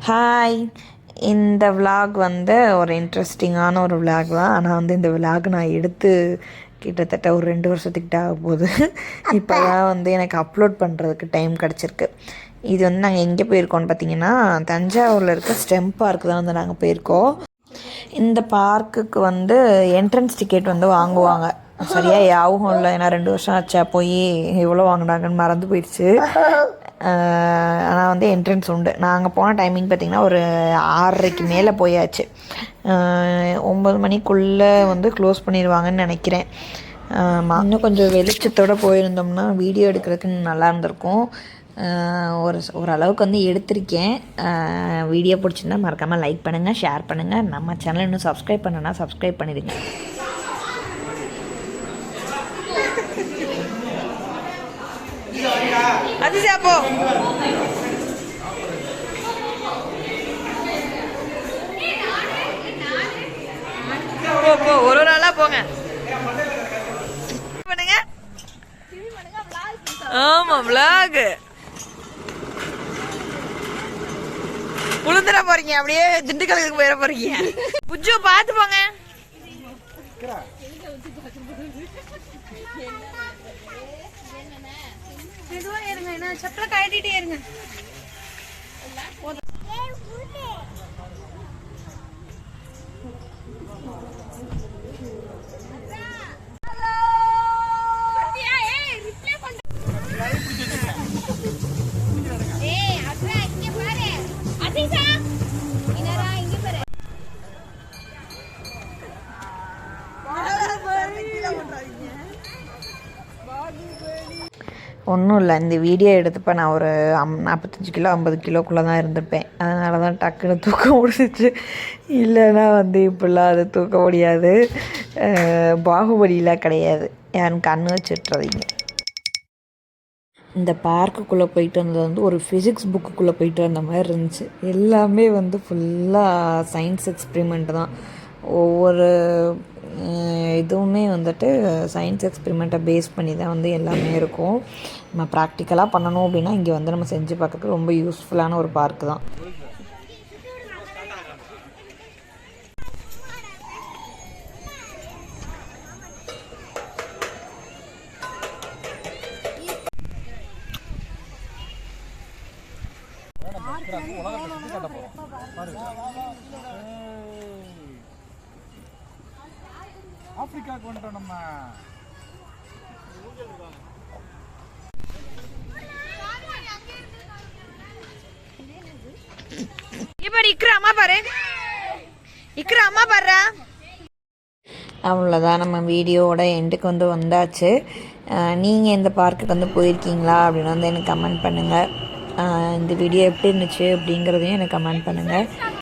Hi. இந்த vlog வந்து ஒரு இன்ட்ரெஸ்டிங்கான ஒரு விலாக் தான். ஆனால் வந்து இந்த விலாக் நான் எடுத்து கிட்டத்தட்ட ஒரு 2 வருஷத்துக்கிட்ட ஆக போகுது. இப்போ தான் வந்து எனக்கு அப்லோட் பண்ணுறதுக்கு டைம் கிடச்சிருக்கு. இது வந்து நாங்கள் எங்கே போயிருக்கோம்னு பார்த்தீங்கன்னா, தஞ்சாவூரில் இருக்க ஸ்டெம் பார்க் தான் வந்து நாங்கள் போயிருக்கோம். இந்த பார்க்குக்கு வந்து என்ட்ரன்ஸ் டிக்கெட் வந்து வாங்குவாங்க. சரியாக யாவும் இல்லை, ஏன்னா 2 வருஷம் ஆச்சா போய் எவ்வளோ வாங்கினாங்கன்னு மறந்து போயிடுச்சு. ஆனால் வந்து என்ட்ரன்ஸ் உண்டு. நாங்கள் போன டைமிங் பார்த்திங்கன்னா ஒரு 6:30க்கு மேலே போயாச்சு. 9 மணிக்குள்ளே வந்து க்ளோஸ் பண்ணிடுவாங்கன்னு நினைக்கிறேன். இன்னும் கொஞ்சம் வெளிச்சத்தோடு போயிருந்தோம்னா வீடியோ எடுக்கிறதுக்கு நல்லா இருந்திருக்கும். ஓரளவுக்கு வந்து எடுத்திருக்கேன். வீடியோ பிடிச்சிருந்தா மறக்காமல் லைக் பண்ணுங்கள், ஷேர் பண்ணுங்கள். நம்ம சேனலை இன்னும் சப்ஸ்கிரைப் பண்ணனா சப்ஸ்கிரைப் பண்ணிடுங்க. அது சாப்போ போ ஒரு நாளா போங்க. பண்ணுங்க. ஆமா vlog உளுந்துட போறீங்க, அப்படியே திண்டுக்கலுக்கு போயிட போறீங்க. புஜ்ஜு பார்த்து போங்க. செப்பல கட்டிட்டே இருங்க. ஒன்றும் இல்லை, இந்த வீடியோ எடுத்தப்போ நான் ஒரு 45 கிலோ 50 கிலோக்குள்ளே தான் இருந்திருப்பேன். அதனால தான் டக்குன்னு தூக்க முடிஞ்சிச்சு. இல்லைன்னா வந்து இப்படிலாம் அது தூக்க முடியாது. பாகுபலிலாம் கிடையாது, யாரும் கண்ணு வச்சுட்றதீங்க. இந்த பார்க்குக்குள்ளே போயிட்டு வந்தது வந்து ஒரு ஃபிசிக்ஸ் புக்குக்குள்ளே போயிட்டு வந்த மாதிரி இருந்துச்சு. எல்லாமே வந்து ஃபுல்லாக சயின்ஸ் எக்ஸ்பிரிமெண்ட் தான். ஒவ்வொரு இதுவுமே வந்துட்டு சயின்ஸ் எக்ஸ்பிரிமெண்ட்டை பேஸ் பண்ணி தான் வந்து எல்லாமே இருக்கும். நம்ம ப்ராக்டிக்கலாக பண்ணணும் அப்படின்னா இங்கே வந்து நம்ம செஞ்சு பார்க்கறதுக்கு ரொம்ப யூஸ்ஃபுல்லான ஒரு பார்க்கு தான். ஆப்பிரிக்காவுக்கு வந்துட்டோம் நம்ம. அவ்வளோதான், நம்ம வீடியோவோட எண்டுக்கு வந்து வந்தாச்சு. நீங்கள் இந்த பார்க்குக்கு வந்து போயிருக்கீங்களா அப்படின்னு வந்து எனக்கு கமெண்ட் பண்ணுங்கள். இந்த வீடியோ எப்படி இருந்துச்சு அப்படிங்கிறதையும் எனக்கு கமெண்ட் பண்ணுங்கள்.